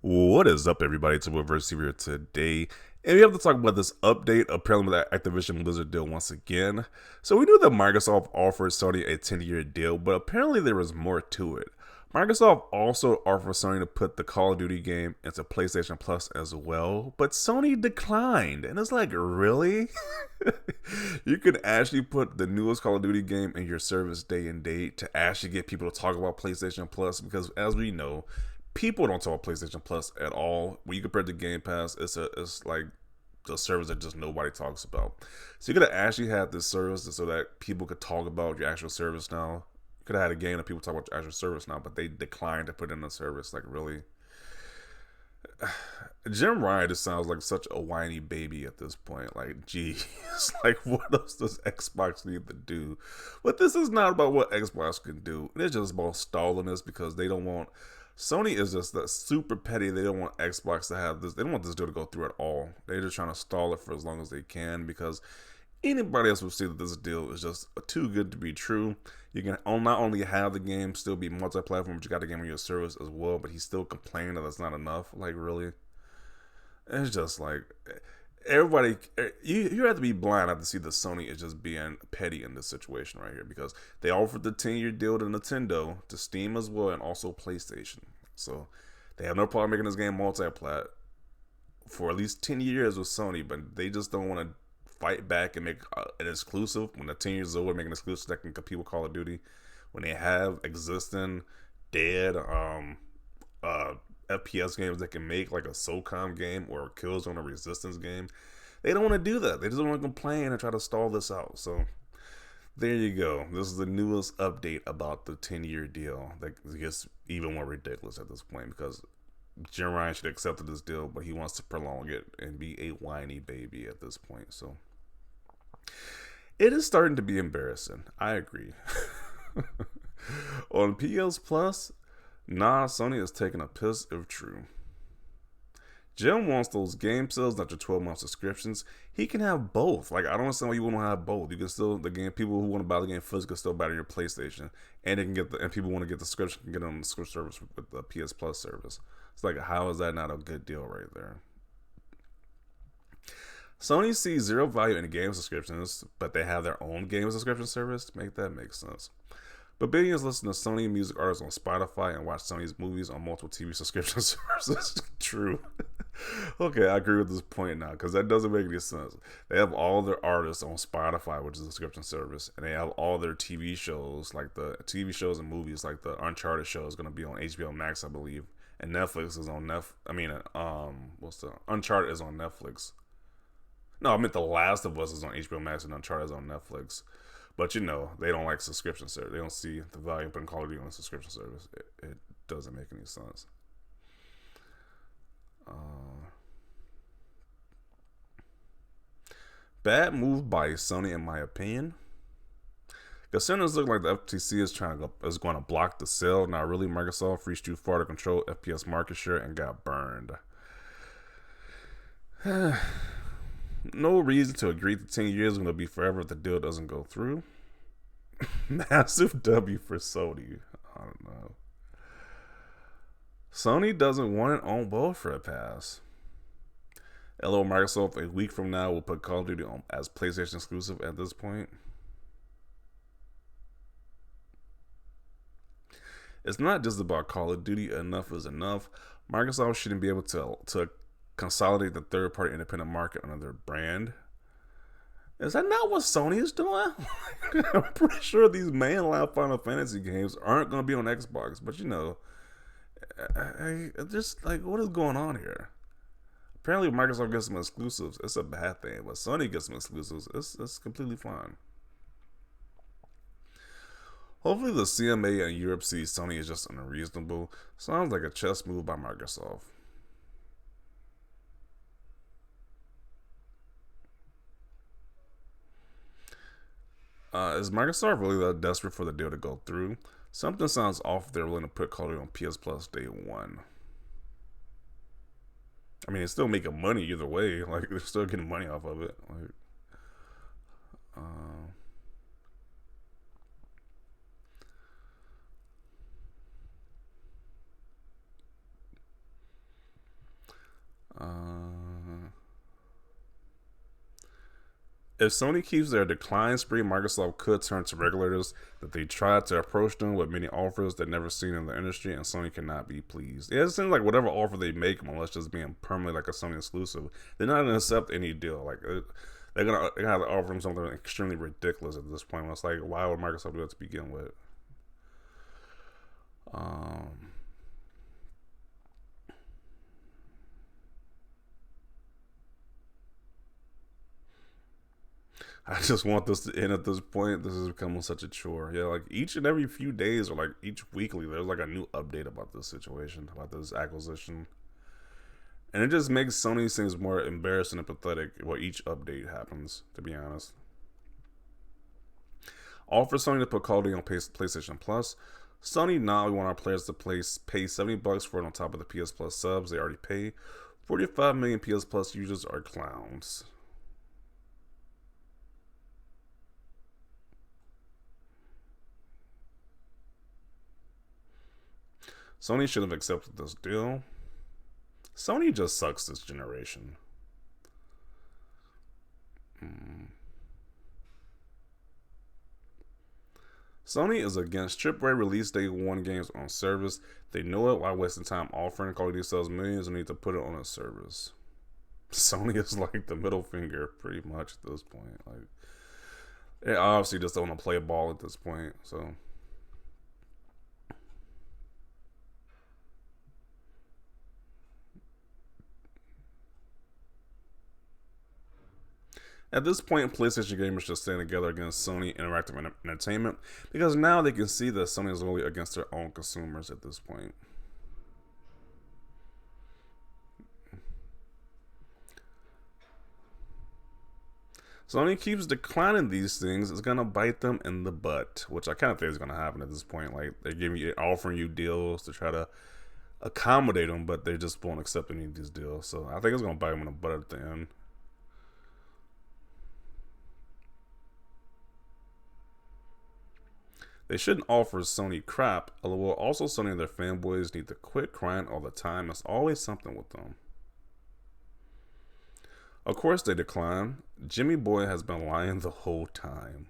What is up, everybody? It's Reverse here today, and we have to talk about this update. Apparently, that Activision Blizzard deal once again. So we knew that Microsoft offered Sony a 10-year deal, but apparently there was more to it. Microsoft also offered Sony to put the Call of Duty game into PlayStation Plus as well, but Sony declined. And it's like, really? You can actually put the newest Call of Duty game in your service day and date to actually get people to talk about PlayStation Plus, because as we know, people don't talk about PlayStation Plus at all. When you compare it to Game Pass, it's like the service that just nobody talks about. So you could have actually had this service so that people could talk about your actual service now. You could have had a game that people talk about your actual service now, but they declined to put in the service. Like, really? Jim Ryan just sounds like such a whiny baby at this point. Like, geez, like, what else does Xbox need to do? But this is not about what Xbox can do. It's just about stalling this because they don't want. Sony is just that super petty. They don't want Xbox to have this. They don't want this deal to go through at all. They're just trying to stall it for as long as they can because anybody else will see that this deal is just too good to be true. You can not only have the game still be multi-platform, but you got the game on your service as well. But he's still complaining that that's not enough. Like, really? It's just like everybody. You have to be blind not to see that Sony is just being petty in this situation right here, because they offered the 10-year deal to Nintendo, to Steam as well, and also PlayStation. So they have no problem making this game multi-plat for at least 10 years with Sony, but they just don't want to fight back and make an exclusive when the 10 years is over, make an exclusive that can compete with Call of Duty when they have existing dead uh FPS games that can make, like a SOCOM game or a Killzone or Resistance game. They don't want to do that. They just want to complain and try to stall this out. So there you go. This is the newest update about the 10-year deal that gets even more ridiculous at this point, because Jim Ryan should have accepted this deal, but he wants to prolong it and be a whiny baby at this point. So it is starting to be embarrassing. I agree. On PS Plus, nah, Sony is taking a piss if true. Jim wants those game sales, not your 12-month subscriptions. He can have both. Like, I don't understand why you want to have both. You can still, the game, people who want to buy the game first can still buy it on your PlayStation, and they can get and people want to get the subscription can get it on the subscription service with the PS Plus service. It's like, how is that not a good deal right there? Sony sees zero value in game subscriptions, but they have their own game subscription service to make that make sense. But billions listen to Sony music artists on Spotify and watch Sony's movies on multiple TV subscription services. True. Okay, I agree with this point now, because that doesn't make any sense. They have all their artists on Spotify, which is a subscription service, and they have all their TV shows, like the TV shows and movies, like the Uncharted show is going to be on HBO Max, I believe, and Netflix is on what's the Uncharted is on Netflix. No, I meant The Last of Us is on HBO Max and Uncharted is on Netflix. But they don't like subscription service. They don't see the value in putting Call of Duty on a subscription service. It doesn't make any sense. Bad move by Sony, in my opinion. Considering it looks like the FTC is going to block the sale. Now, really, Microsoft reached too far to control FPS market share and got burned. No reason to agree that 10 years is going to be forever if the deal doesn't go through. Massive W for Sony. I don't know. Sony doesn't want it on both for a pass. LO Microsoft, a week from now, will put Call of Duty on as PlayStation exclusive at this point. It's not just about Call of Duty. Enough is enough. Microsoft shouldn't be able to consolidate the third-party independent market under their brand. Is that not what Sony is doing? I'm pretty sure these mainline Final Fantasy games aren't going to be on Xbox, but just like, what is going on here? Apparently, Microsoft gets some exclusives. It's a bad thing, but Sony gets some exclusives. It's completely fine. Hopefully, the CMA and Europe sees Sony is just unreasonable. Sounds like a chess move by Microsoft. Is Microsoft really that desperate for the deal to go through? Something sounds off if they're willing to put Call of Duty on PS Plus day one. I mean, it's still making money either way. Like, they're still getting money off of it. Like, uh, If Sony keeps their decline spree, Microsoft could turn to regulators that they tried to approach them with many offers they've never seen in the industry, and Sony cannot be pleased. It seems like whatever offer they make them, unless just being permanently like a Sony exclusive, they're not gonna accept any deal. Like they're gonna have to offer them something extremely ridiculous at this point. It's like, why would Microsoft do that to begin with? Um, I just want this to end at this point. This is becoming such a chore. Yeah, like each and every few days or like each weekly, there's like a new update about this situation, about this acquisition. And it just makes Sony seems more embarrassing and pathetic what each update happens, to be honest. All for Sony to put COD on PlayStation Plus. Sony now we want our players to pay $70 for it on top of the PS Plus subs they already pay. 45 million PS Plus users are clowns. Sony should have accepted this deal. Sony just sucks this generation. Sony is against AAA release day one games on service. They know it while wasting time offering Call of Duty sells millions and need to put it on a service. Sony is like the middle finger pretty much at this point. Like, they obviously just don't want to play ball at this point. So at this point, PlayStation gamers should stand together against Sony Interactive Entertainment because now they can see that Sony is really against their own consumers at this point. Sony keeps declining these things, it's gonna bite them in the butt, which I kind of think is gonna happen at this point. Like offering you deals to try to accommodate them, but they just won't accept any of these deals. So I think it's gonna bite them in the butt at the end. They shouldn't offer Sony crap, although also Sony and their fanboys need to quit crying all the time. There's always something with them. Of course they decline. Jimmy Boy has been lying the whole time.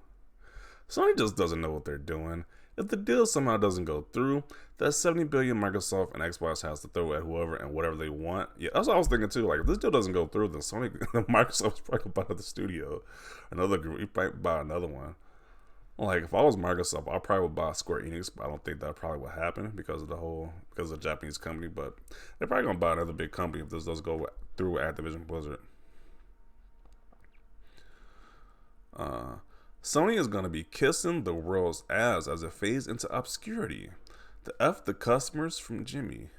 Sony just doesn't know what they're doing. If the deal somehow doesn't go through, that $70 billion Microsoft and Xbox has to throw at whoever and whatever they want. Yeah, that's what I was thinking too. Like, if this deal doesn't go through, then Sony, Microsoft's probably going to buy the studio, another group. You might buy another one. Like, if I was Microsoft, I probably would buy Square Enix, but I don't think that probably would happen because of the Japanese company. But they're probably gonna buy another big company if this does go through Activision Blizzard. Sony is gonna be kissing the world's ass as it fades into obscurity. The F the customers from Jimmy.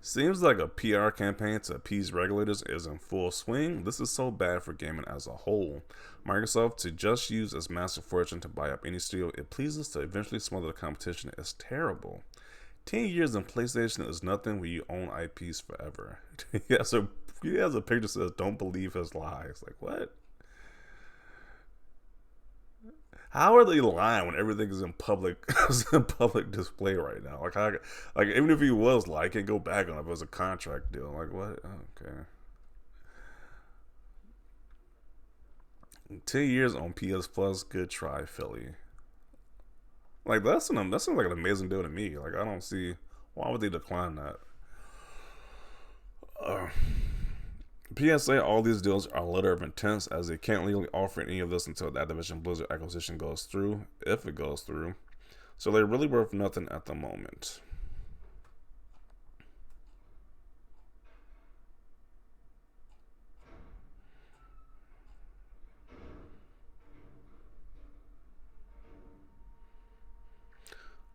Seems like a PR campaign to appease regulators is in full swing. This is so bad for gaming as a whole. Microsoft to just use its massive fortune to buy up any studio it pleases to eventually smother the competition is terrible. 10 years in PlayStation is nothing when you own IPs forever. he has a picture that says, "Don't believe his lies." Like, what? How are they lying when everything is in public is in public display right now? Like even if he was lying, I can't go back on it if it was a contract deal. Like, what? Okay. 10 years on PS Plus, good try, Philly. Like that seems like an amazing deal to me. Like, I don't see why would they decline that. Uh, PSA, all these deals are a letter of intent as they can't legally offer any of this until the Activision Blizzard acquisition goes through, if it goes through. So they're really worth nothing at the moment.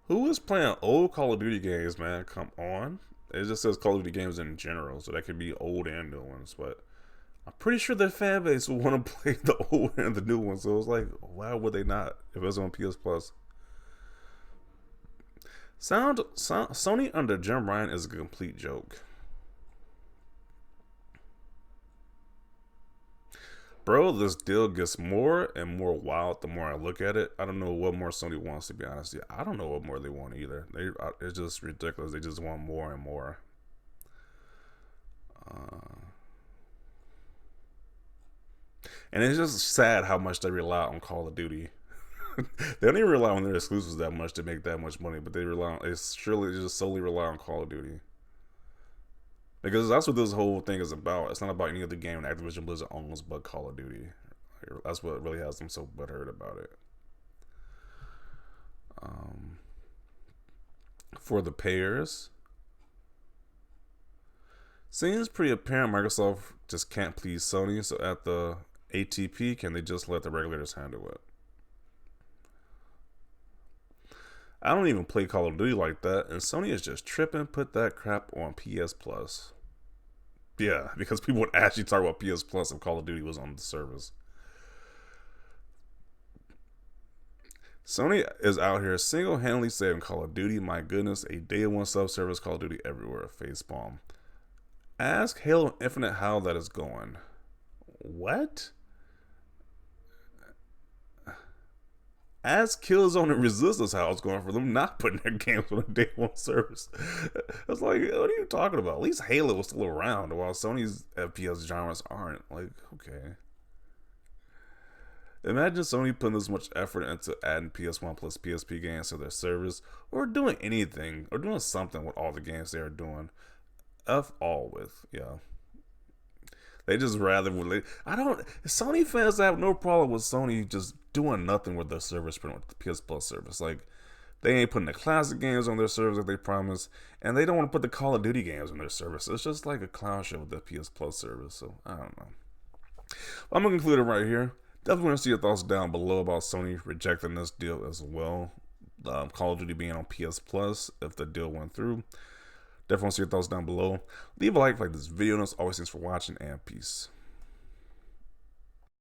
Who is playing old Call of Duty games, man? Come on. It just says Call of Duty games in general, so that could be old and new ones, but I'm pretty sure their fan base will want to play the old and the new ones. So it's like, why would they not if it's on PS Plus? Sony under Jim Ryan is a complete joke. Bro, this deal gets more and more wild the more I look at it. I don't know what more Sony wants, to be honest. Yeah, I don't know what more they want either. It's just ridiculous. They just want more and more. And it's just sad how much they rely on Call of Duty. They don't even rely on their exclusives that much to make that much money, but it's surely just solely rely on Call of Duty. Because that's what this whole thing is about. It's not about any other game Activision Blizzard owns but Call of Duty. That's what really has them so butthurt about it. For the payers, seems pretty apparent Microsoft just can't please Sony, so at the ATP, can they just let the regulators handle it? I don't even play Call of Duty like that, and Sony is just tripping, put that crap on PS Plus. Yeah, because people would actually talk about PS Plus if Call of Duty was on the service. Sony is out here single-handedly saving Call of Duty. My goodness, a day one sub-service Call of Duty everywhere. Facepalm. Ask Halo Infinite how that is going. What? Ask Killzone and Resistance how it's going for them not putting their games on a day one service. It's like, what are you talking about? At least Halo was still around, while Sony's FPS genres aren't. Like, okay. Imagine Sony putting this much effort into adding PS1 plus PSP games to their service, or doing anything, or doing something with all the games they are doing. F all with, yeah. They just rather Sony fans have no problem with Sony just doing nothing with their service, pretty much the PS Plus service. Like, they ain't putting the classic games on their service like they promised, and they don't want to put the Call of Duty games on their service. It's just like a clown show with the PS Plus service. So I don't know. I'm gonna conclude it right here. Definitely want to see your thoughts down below about Sony rejecting this deal as well. Call of Duty being on PS Plus if the deal went through. Definitely want to see your thoughts down below. Leave a like this video. And as always, thanks for watching, and peace.